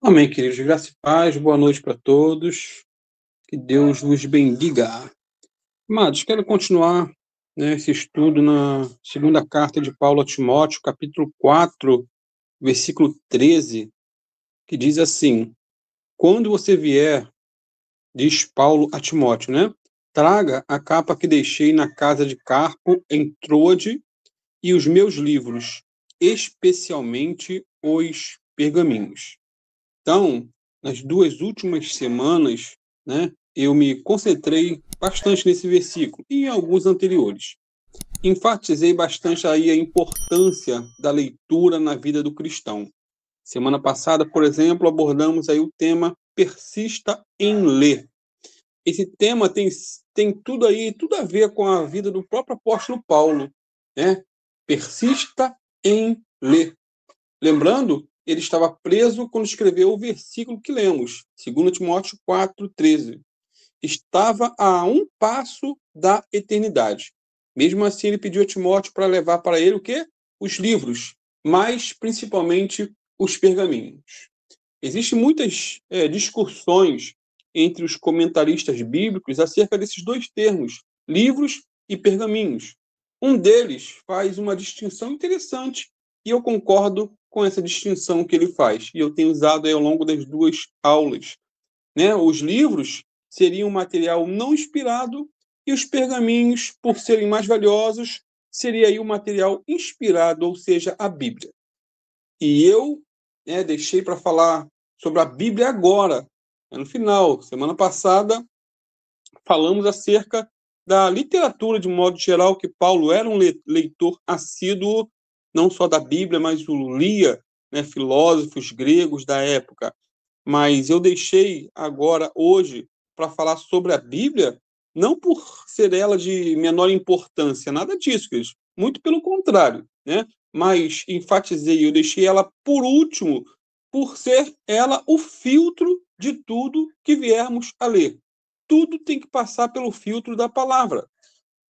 Amém, queridos. Graça e paz, boa noite para todos. Que Deus vos bendiga. Amados, quero continuar, esse estudo na segunda carta de Paulo a Timóteo, capítulo 4, versículo 13, que diz assim: Quando você vier, diz Paulo a Timóteo, traga a capa que deixei na casa de Carpo, em Troade, e os meus livros, especialmente os pergaminhos. Então, nas duas últimas semanas, eu me concentrei bastante nesse versículo e em alguns anteriores. Enfatizei bastante aí a importância da leitura na vida do cristão. Semana passada, por exemplo, abordamos aí o tema persista em ler. Esse tema tem tudo a ver com a vida do próprio apóstolo Paulo, né? Persista em ler. Lembrando, ele estava preso quando escreveu o versículo que lemos, 2 Timóteo 4,13. Estava a um passo da eternidade. Mesmo assim, ele pediu a Timóteo para levar para ele o quê? Os livros, mas principalmente os pergaminhos. Existem muitas discussões entre os comentaristas bíblicos acerca desses dois termos, livros e pergaminhos. Um deles faz uma distinção interessante e eu concordo com essa distinção que ele faz. E eu tenho usado aí ao longo das duas aulas. Os livros seriam material não inspirado e os pergaminhos, por serem mais valiosos, seria aí o material inspirado, ou seja, a Bíblia. E eu deixei para falar sobre a Bíblia agora, no final. Semana passada, falamos acerca da literatura, de modo geral, que Paulo era um leitor assíduo, não só da Bíblia, mas o lia, filósofos gregos da época. Mas eu deixei agora, hoje, para falar sobre a Bíblia, não por ser ela de menor importância, nada disso, queridos. Muito pelo contrário, mas enfatizei, eu deixei ela por último, por ser ela o filtro de tudo que viermos a ler. Tudo tem que passar pelo filtro da palavra.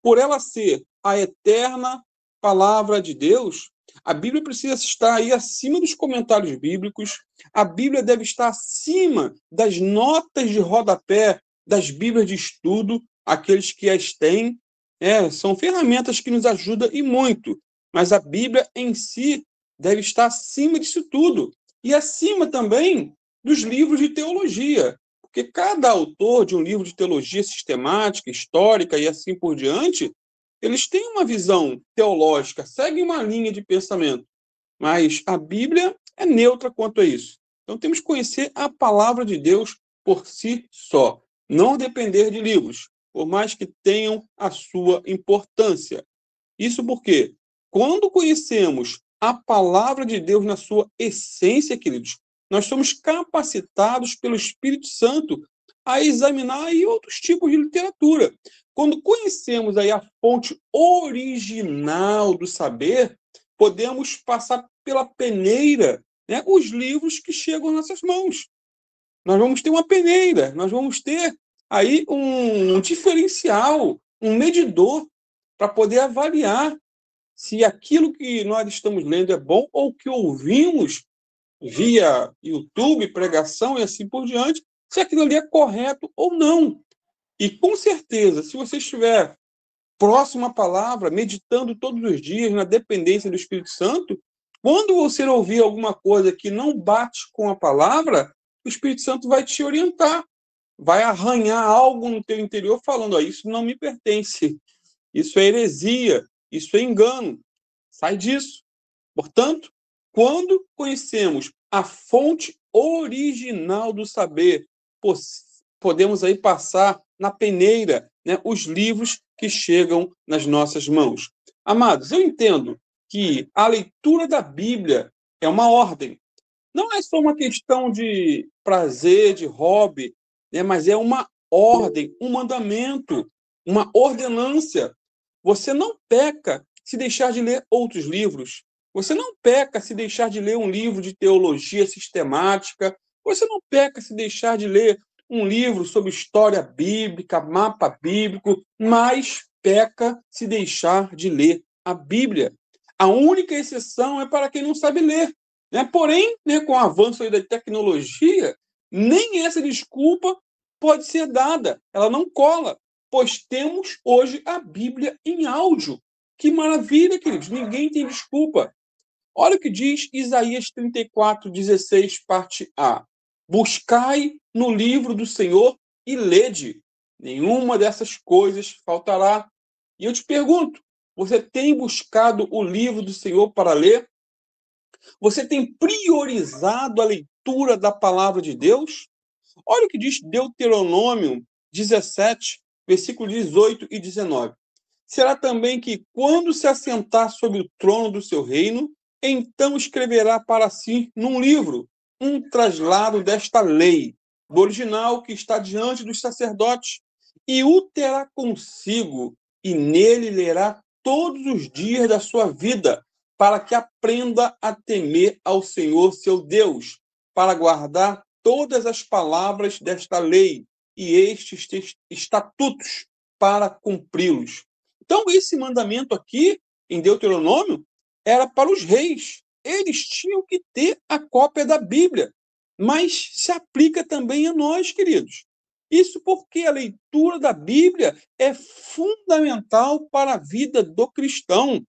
Por ela ser a eterna palavra de Deus, a Bíblia precisa estar aí acima dos comentários bíblicos, a Bíblia deve estar acima das notas de rodapé das Bíblias de estudo, aqueles que as têm. São ferramentas que nos ajudam e muito, mas a Bíblia em si deve estar acima disso tudo. E acima também dos livros de teologia. Porque cada autor de um livro de teologia sistemática, histórica e assim por diante, eles têm uma visão teológica, seguem uma linha de pensamento. Mas a Bíblia é neutra quanto a isso. Então temos que conhecer a palavra de Deus por si só. Não depender de livros, por mais que tenham a sua importância. Isso porque, quando conhecemos a palavra de Deus na sua essência, queridos, nós somos capacitados pelo Espírito Santo a examinar aí outros tipos de literatura. Quando conhecemos aí a fonte original do saber, podemos passar pela peneira, os livros que chegam às nossas mãos. Nós vamos ter uma peneira, nós vamos ter aí um diferencial, um medidor para poder avaliar se aquilo que nós estamos lendo é bom ou que ouvimos via YouTube, pregação e assim por diante, se aquilo ali é correto ou não. E com certeza, se você estiver próximo à palavra, meditando todos os dias na dependência do Espírito Santo, quando você ouvir alguma coisa que não bate com a palavra, o Espírito Santo vai te orientar, vai arranhar algo no teu interior falando, isso não me pertence, isso é heresia, isso é engano, sai disso. Portanto, quando conhecemos a fonte original do saber, podemos aí passar na peneira, os livros que chegam nas nossas mãos. Amados, eu entendo que a leitura da Bíblia é uma ordem. Não é só uma questão de prazer, de hobby, mas é uma ordem, um mandamento, uma ordenância. Você não peca se deixar de ler outros livros. Você não peca se deixar de ler um livro de teologia sistemática. Você não peca se deixar de ler um livro sobre história bíblica, mapa bíblico, mas peca se deixar de ler a Bíblia. A única exceção é para quem não sabe ler. né? Porém, né, com o avanço aí da tecnologia, nem essa desculpa pode ser dada. Ela não cola, pois temos hoje a Bíblia em áudio. Que maravilha, queridos. Ninguém tem desculpa. Olha o que diz Isaías 34:16, parte A. Buscai no livro do Senhor e lede. Nenhuma dessas coisas faltará. E eu te pergunto, você tem buscado o livro do Senhor para ler? Você tem priorizado a leitura da palavra de Deus? Olha o que diz Deuteronômio 17, versículos 18 e 19. Será também que, quando se assentar sobre o trono do seu reino, então escreverá para si, num livro, um traslado desta lei, do original que está diante dos sacerdotes, e o terá consigo, e nele lerá todos os dias da sua vida, para que aprenda a temer ao Senhor seu Deus, para guardar todas as palavras desta lei e estes estatutos para cumpri-los. Então, esse mandamento aqui, em Deuteronômio, era para os reis. Eles tinham que ter a cópia da Bíblia, mas se aplica também a nós, queridos. Isso porque a leitura da Bíblia é fundamental para a vida do cristão.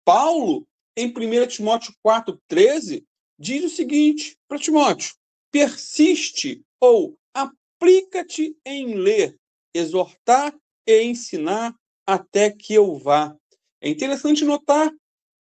Paulo, em 1 Timóteo 4,13, diz o seguinte para Timóteo: persiste ou aplica-te em ler, exortar e ensinar até que eu vá. É interessante notar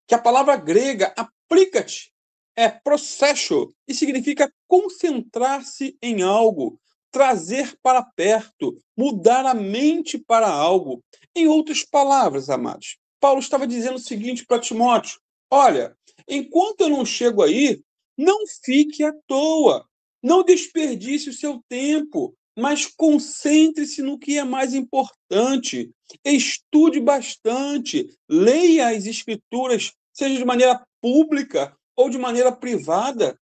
que a palavra grega aplica-te é processo e significa concentrar-se em algo, trazer para perto, mudar a mente para algo. Em outras palavras, amados, Paulo estava dizendo o seguinte para Timóteo: olha, enquanto eu não chego aí, não fique à toa, não desperdice o seu tempo, mas concentre-se no que é mais importante. Estude bastante, leia as escrituras, seja de maneira pública ou de maneira privada.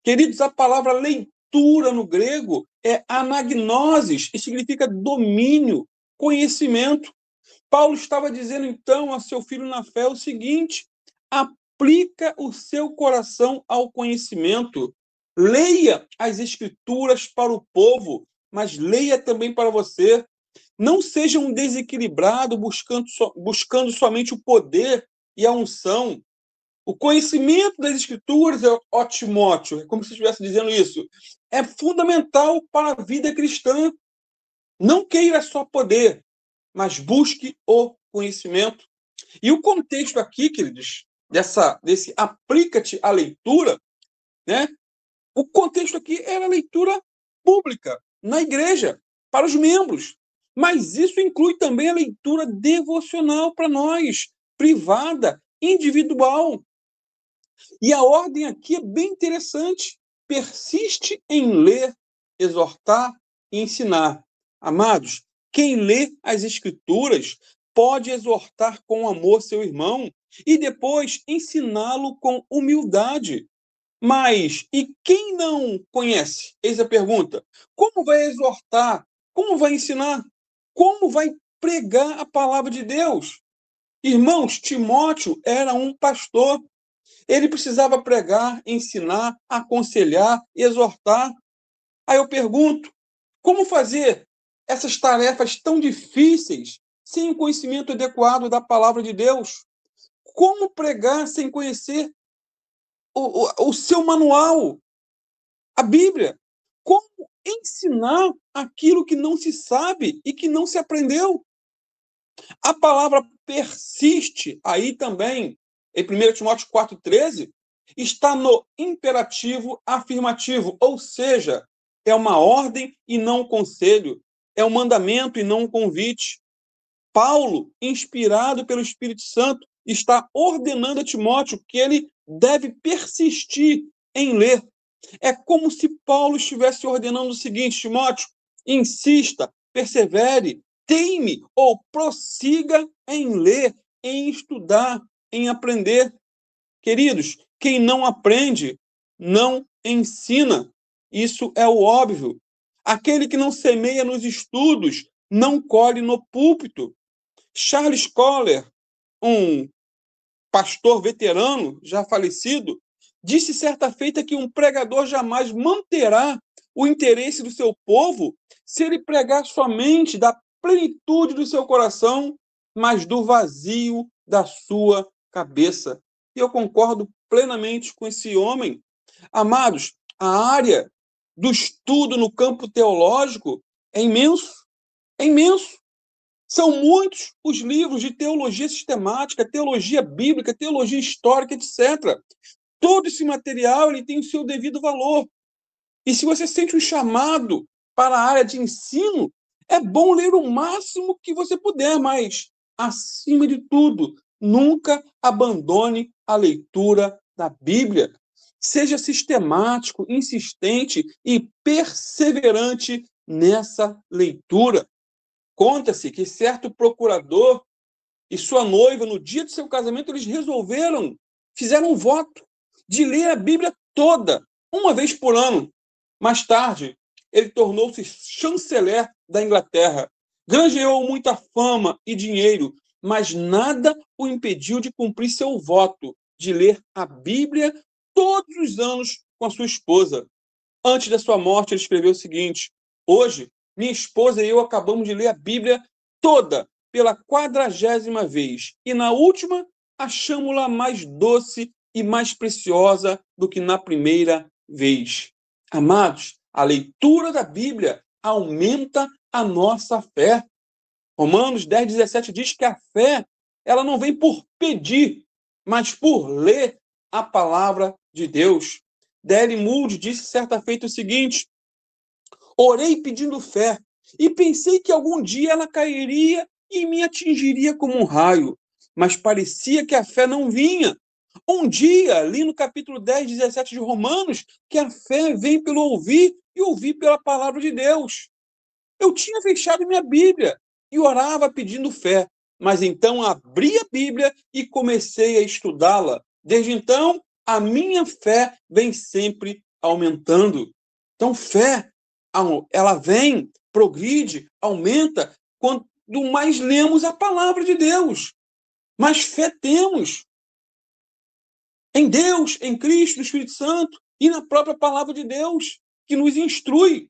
Queridos, a palavra leitura no grego é anagnosis, e significa domínio, conhecimento. Paulo estava dizendo então a seu filho na fé o seguinte: aplica o seu coração ao conhecimento. Leia as escrituras para o povo, mas leia também para você. Não seja um desequilibrado buscando somente o poder e a unção. O conhecimento das escrituras, ó Timóteo, é como se estivesse dizendo isso, é fundamental para a vida cristã. Não queira só poder, mas busque o conhecimento. E o contexto aqui, queridos, desse aplica-te à leitura, né? O contexto aqui era a leitura pública, na igreja, para os membros. Mas isso inclui também a leitura devocional para nós, privada, individual. E a ordem aqui é bem interessante. Persiste em ler, exortar e ensinar. Amados, quem lê as Escrituras pode exortar com amor seu irmão e depois ensiná-lo com humildade. Mas, e quem não conhece? Eis a pergunta. Como vai exortar? Como vai ensinar? Como vai pregar a palavra de Deus? Irmãos, Timóteo era um pastor. Ele precisava pregar, ensinar, aconselhar, exortar. Aí eu pergunto, como fazer essas tarefas tão difíceis sem o conhecimento adequado da palavra de Deus? Como pregar sem conhecer o seu manual, a Bíblia? Como ensinar aquilo que não se sabe e que não se aprendeu? A palavra persiste aí também, em 1 Timóteo 4,13, está no imperativo afirmativo, ou seja, é uma ordem e não um conselho, é um mandamento e não um convite. Paulo, inspirado pelo Espírito Santo, está ordenando a Timóteo que ele deve persistir em ler. É como se Paulo estivesse ordenando o seguinte: Timóteo, insista, persevere, teime ou prossiga em ler, em estudar, em aprender. Queridos, quem não aprende, não ensina. Isso é o óbvio. Aquele que não semeia nos estudos, não colhe no púlpito. Charles Collier, um pastor veterano, já falecido, disse certa feita que um pregador jamais manterá o interesse do seu povo se ele pregar somente da plenitude do seu coração, mas do vazio da sua cabeça. E eu concordo plenamente com esse homem. Amados, a área do estudo no campo teológico é imenso, é imenso. São muitos os livros de teologia sistemática, teologia bíblica, teologia histórica, etc. Todo esse material ele tem o seu devido valor. E se você sente um chamado para a área de ensino, é bom ler o máximo que você puder, mas, acima de tudo, nunca abandone a leitura da Bíblia. Seja sistemático, insistente e perseverante nessa leitura. Conta-se que certo procurador e sua noiva, no dia do seu casamento, eles fizeram um voto de ler a Bíblia toda, uma vez por ano. Mais tarde, ele tornou-se chanceler da Inglaterra. Granjeou muita fama e dinheiro, mas nada o impediu de cumprir seu voto de ler a Bíblia todos os anos com a sua esposa. Antes da sua morte, ele escreveu o seguinte: hoje, minha esposa e eu acabamos de ler a Bíblia toda pela 40ª vez, e na última, achamos-la mais doce e mais preciosa do que na primeira vez. Amados, a leitura da Bíblia aumenta a nossa fé. Romanos 10:17 diz que a fé ela não vem por pedir, mas por ler a palavra de Deus. D.L. Moody disse certa feita o seguinte: orei pedindo fé e pensei que algum dia ela cairia e me atingiria como um raio, mas parecia que a fé não vinha. Um dia, li no capítulo 10:17 de Romanos, que a fé vem pelo ouvir e ouvir pela palavra de Deus. Eu tinha fechado minha Bíblia e orava pedindo fé, mas então abri a Bíblia e comecei a estudá-la. Desde então, a minha fé vem sempre aumentando. Então, fé, ela vem, progride, aumenta quanto mais lemos a palavra de Deus. Mais fé temos em Deus, em Cristo, no Espírito Santo e na própria palavra de Deus, que nos instrui.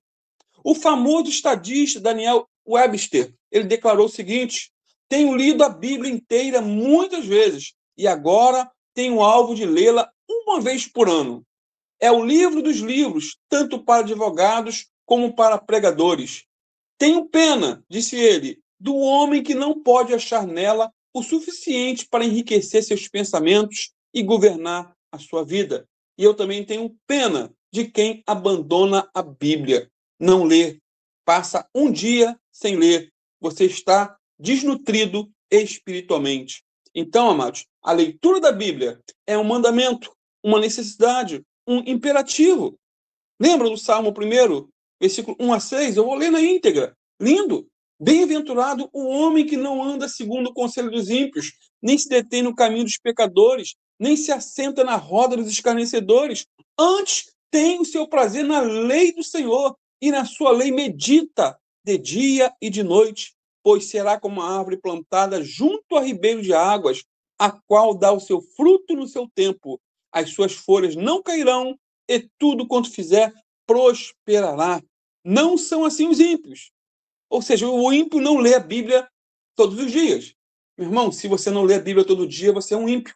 O famoso estadista Daniel Webster, ele declarou o seguinte: tenho lido a Bíblia inteira muitas vezes e agora tenho o alvo de lê-la uma vez por ano. É o livro dos livros, tanto para advogados como para pregadores. Tenho pena, disse ele, do homem que não pode achar nela o suficiente para enriquecer seus pensamentos e governar a sua vida. E eu também tenho pena de quem abandona a Bíblia, não lê, passa um dia sem ler. Você está desnutrido espiritualmente. Então, amados, a leitura da Bíblia é um mandamento, uma necessidade, um imperativo. Lembra do Salmo 1, versículo 1-6? Eu vou ler na íntegra. Lindo. Bem-aventurado o homem que não anda segundo o conselho dos ímpios, nem se detém no caminho dos pecadores, nem se assenta na roda dos escarnecedores. Antes tem o seu prazer na lei do Senhor, e na sua lei medita de dia e de noite, pois será como uma árvore plantada junto a ribeiro de águas, a qual dá o seu fruto no seu tempo. As suas folhas não cairão, e tudo quanto fizer prosperará. Não são assim os ímpios. Ou seja, o ímpio não lê a Bíblia todos os dias. Meu irmão, se você não lê a Bíblia todo dia, você é um ímpio.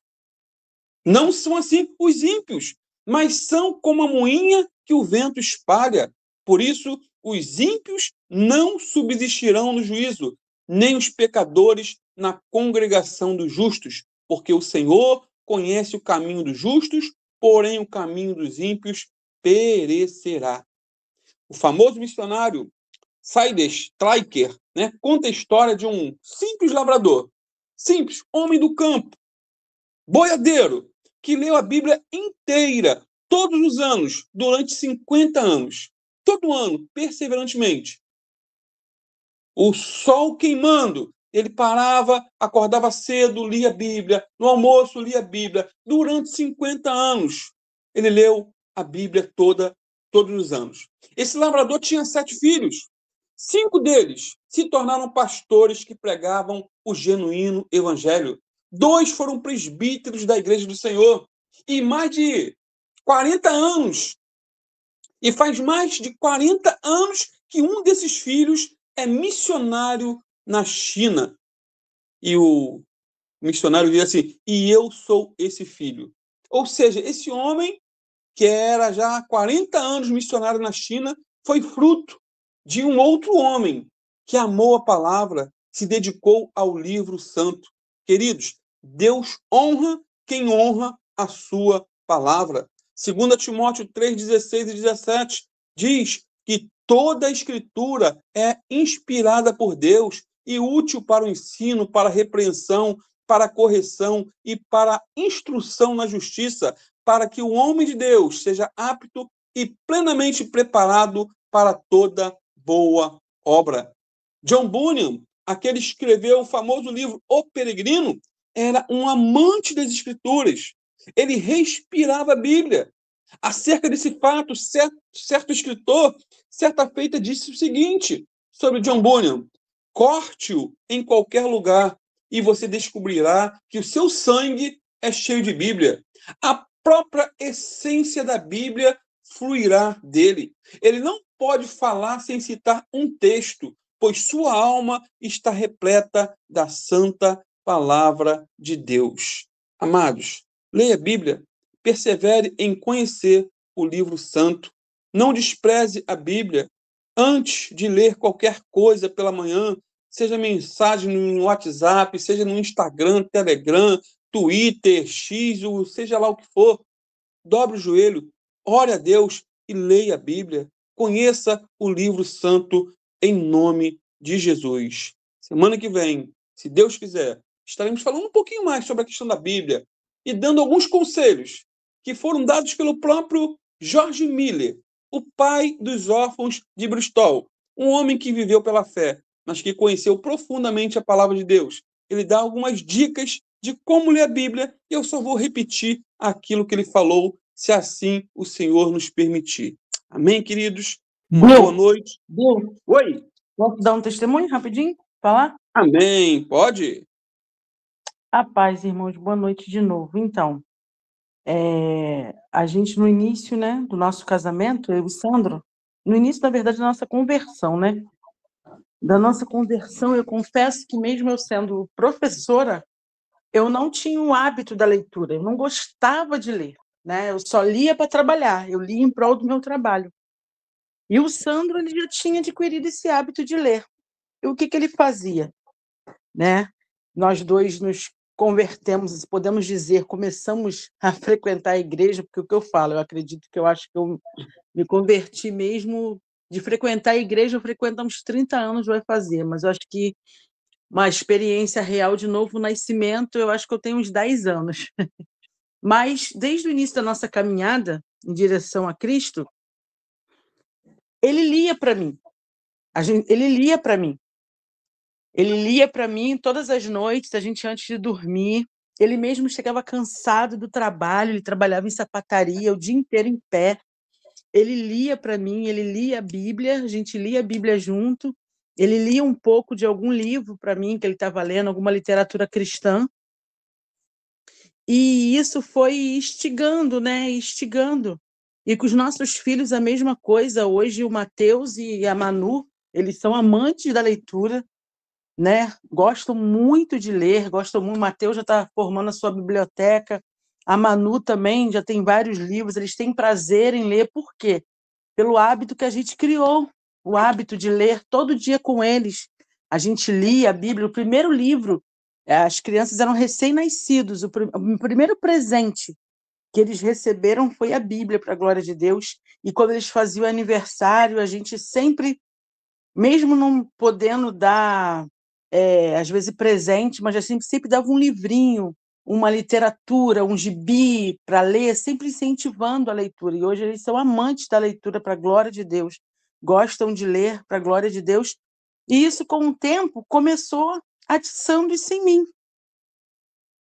Não são assim os ímpios, mas são como a moinha que o vento espalha. Por isso, os ímpios não subsistirão no juízo, nem os pecadores na congregação dos justos, porque o Senhor conhece o caminho dos justos, porém o caminho dos ímpios perecerá. O famoso missionário Sides Stryker, né, conta a história de um simples lavrador, simples, homem do campo, boiadeiro, que leu a Bíblia inteira, todos os anos, durante 50 anos. Todo ano, perseverantemente. O sol queimando, ele parava, acordava cedo, lia a Bíblia, no almoço lia a Bíblia. Durante 50 anos, ele leu a Bíblia toda, todos os anos. Esse lavrador tinha 7 filhos. 5 deles se tornaram pastores que pregavam o genuíno evangelho. 2 foram presbíteros da Igreja do Senhor. E mais de 40 anos. E faz mais de 40 anos que um desses filhos é missionário na China. E o missionário diz assim: e eu sou esse filho. Ou seja, esse homem, que era já há 40 anos missionário na China, foi fruto de um outro homem que amou a palavra, se dedicou ao livro santo. Queridos, Deus honra quem honra a sua palavra. 2 Timóteo 3, 16 e 17 diz que toda a escritura é inspirada por Deus e útil para o ensino, para a repreensão, para a correção e para a instrução na justiça, para que o homem de Deus seja apto e plenamente preparado para toda boa obra. John Bunyan, aquele que escreveu o famoso livro O Peregrino, era um amante das Escrituras. Ele respirava a Bíblia. Acerca desse fato, certo escritor, certa feita, disse o seguinte sobre John Bunyan: corte-o em qualquer lugar e você descobrirá que o seu sangue é cheio de Bíblia. A própria essência da Bíblia fluirá dele. Ele não pode falar sem citar um texto, pois sua alma está repleta da santa palavra de Deus. Amados, leia a Bíblia, persevere em conhecer o livro santo, não despreze a Bíblia. Antes de ler qualquer coisa pela manhã, seja mensagem no WhatsApp, seja no Instagram, Telegram, Twitter, X, ou seja lá o que for, dobre o joelho, ore a Deus e leia a Bíblia. Conheça o livro santo em nome de Jesus. Semana que vem, se Deus quiser, estaremos falando um pouquinho mais sobre a questão da Bíblia e dando alguns conselhos que foram dados pelo próprio George Miller, o pai dos órfãos de Bristol, um homem que viveu pela fé, mas que conheceu profundamente a palavra de Deus. Ele dá algumas dicas de como ler a Bíblia e eu só vou repetir aquilo que ele falou, se assim o Senhor nos permitir. Amém, queridos? Uma boa noite. Oi. Posso dar um testemunho rapidinho? Falar? Amém. Pode? A paz, irmãos. Boa noite de novo. Então, a gente no início, né, do nosso casamento, eu e o Sandro, no início, na verdade, da nossa conversão, né? Da nossa conversão, eu confesso que mesmo eu sendo professora, eu não tinha o hábito da leitura, eu não gostava de ler, né? Eu só lia para trabalhar, eu lia em prol do meu trabalho. E o Sandro, ele já tinha adquirido esse hábito de ler. E o que ele fazia, né? Nós dois nos convertemos, podemos dizer, começamos a frequentar a igreja, porque o que eu falo, eu acredito que eu acho que eu me converti mesmo de frequentar a igreja, eu frequento há uns 30 anos, vai fazer, mas eu acho que uma experiência real de novo nascimento, eu acho que eu tenho uns 10 anos. Mas desde o início da nossa caminhada em direção a Cristo, ele lia para mim. Ele lia para mim. Ele lia para mim todas as noites, a gente antes de dormir. Ele mesmo chegava cansado do trabalho, ele trabalhava em sapataria o dia inteiro em pé. Ele lia para mim, ele lia a Bíblia, a gente lia a Bíblia junto. Ele lia um pouco de algum livro para mim que ele estava lendo, alguma literatura cristã. E isso foi instigando, né? Instigando. E com os nossos filhos a mesma coisa. Hoje o Mateus e a Manu, eles são amantes da leitura, né? Gostam muito de ler, gostam muito. O Mateus já está formando a sua biblioteca, a Manu também já tem vários livros, eles têm prazer em ler. Por quê? Pelo hábito que a gente criou, o hábito de ler todo dia com eles. A gente lia a Bíblia, o primeiro livro, as crianças eram recém-nascidos, o primeiro presente que eles receberam foi a Bíblia, para a glória de Deus, e quando eles faziam aniversário, a gente sempre, mesmo não podendo dar, às vezes, presente, mas a gente sempre dava um livrinho, uma literatura, um gibi para ler, sempre incentivando a leitura. E hoje eles são amantes da leitura, para a glória de Deus, gostam de ler, para a glória de Deus. E isso, com o tempo, começou atiçando isso em mim.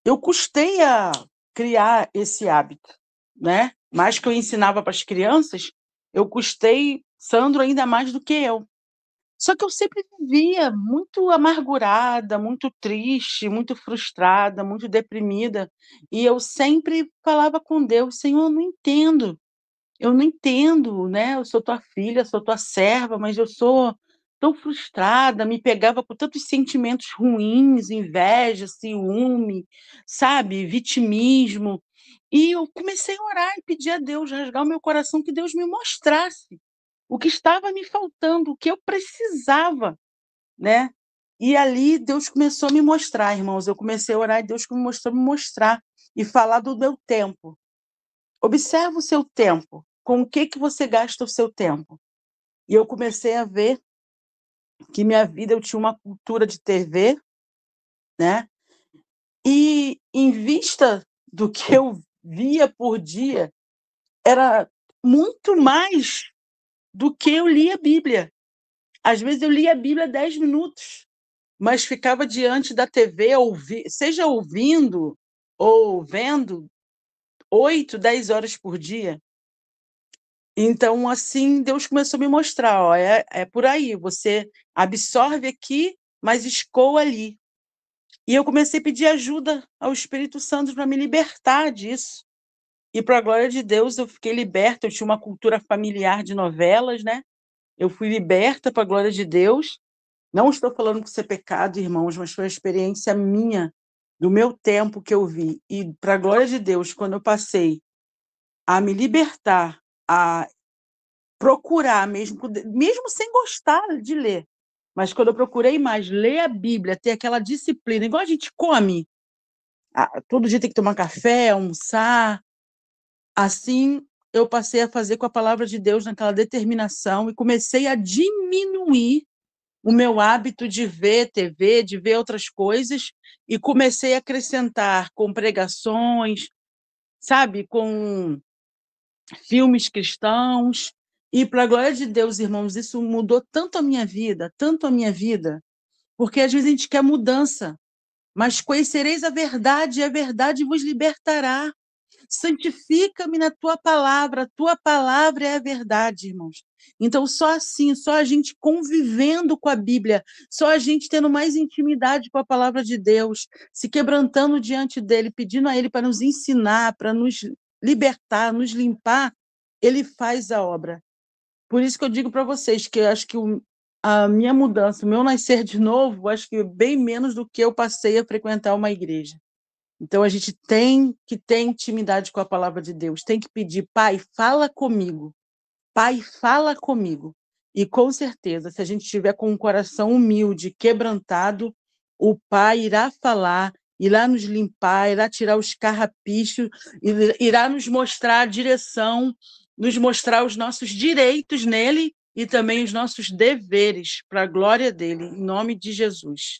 Eu custei a criar esse hábito, né? Mais que eu ensinava para as crianças, eu custei Sandro ainda mais do que eu. Só que eu sempre vivia muito amargurada, muito triste, muito frustrada, muito deprimida, e eu sempre falava com Deus: "Senhor, eu não entendo, né, eu sou tua filha, sou tua serva, mas eu sou tão frustrada", me pegava com tantos sentimentos ruins, inveja, ciúme, sabe, vitimismo. E eu comecei a orar e pedir a Deus, rasgar o meu coração, que Deus me mostrasse o que estava me faltando, o que eu precisava, né. E ali Deus começou a me mostrar, irmãos, eu comecei a orar e Deus começou a me mostrar e falar do meu tempo. Observa o seu tempo, com o que você gasta o seu tempo. E eu comecei a ver que minha vida eu tinha uma cultura de TV, né, e em vista do que eu via por dia, era muito mais do que eu lia a Bíblia. Às vezes eu lia a Bíblia 10 minutos, mas ficava diante da TV, seja ouvindo ou vendo 8, 10 horas por dia. Então, assim, Deus começou a me mostrar, ó, é por aí, você absorve aqui, mas escoa ali. E eu comecei a pedir ajuda ao Espírito Santo para me libertar disso. E para a glória de Deus, eu fiquei liberta, eu tinha uma cultura familiar de novelas, né, eu fui liberta para a glória de Deus. Não estou falando que isso é pecado, irmãos, mas foi uma experiência minha, do meu tempo que eu vi. E para a glória de Deus, quando eu passei a me libertar, a procurar mesmo sem gostar de ler, mas quando eu procurei mais ler a Bíblia, ter aquela disciplina, igual a gente come, todo dia tem que tomar café, almoçar, assim eu passei a fazer com a palavra de Deus naquela determinação e comecei a diminuir o meu hábito de ver TV, de ver outras coisas, e comecei a acrescentar com pregações, sabe, com filmes cristãos, e para a glória de Deus, irmãos, isso mudou tanto a minha vida, porque às vezes a gente quer mudança, mas conhecereis a verdade vos libertará. Santifica-me na tua palavra é a verdade, irmãos. Então, só assim, só a gente convivendo com a Bíblia, só a gente tendo mais intimidade com a palavra de Deus, se quebrantando diante dele, pedindo a ele para nos ensinar, para nos libertar, nos limpar, ele faz a obra. Por isso que eu digo para vocês que eu acho que a minha mudança, o meu nascer de novo, acho que bem menos do que eu passei a frequentar uma igreja. Então a gente tem que ter intimidade com a palavra de Deus, tem que pedir: "Pai, fala comigo. Pai, fala comigo". E com certeza, se a gente estiver com um coração humilde, quebrantado, o Pai irá falar, irá nos limpar, irá tirar os carrapichos, irá nos mostrar a direção, nos mostrar os nossos direitos nele e também os nossos deveres, para a glória dele, em nome de Jesus.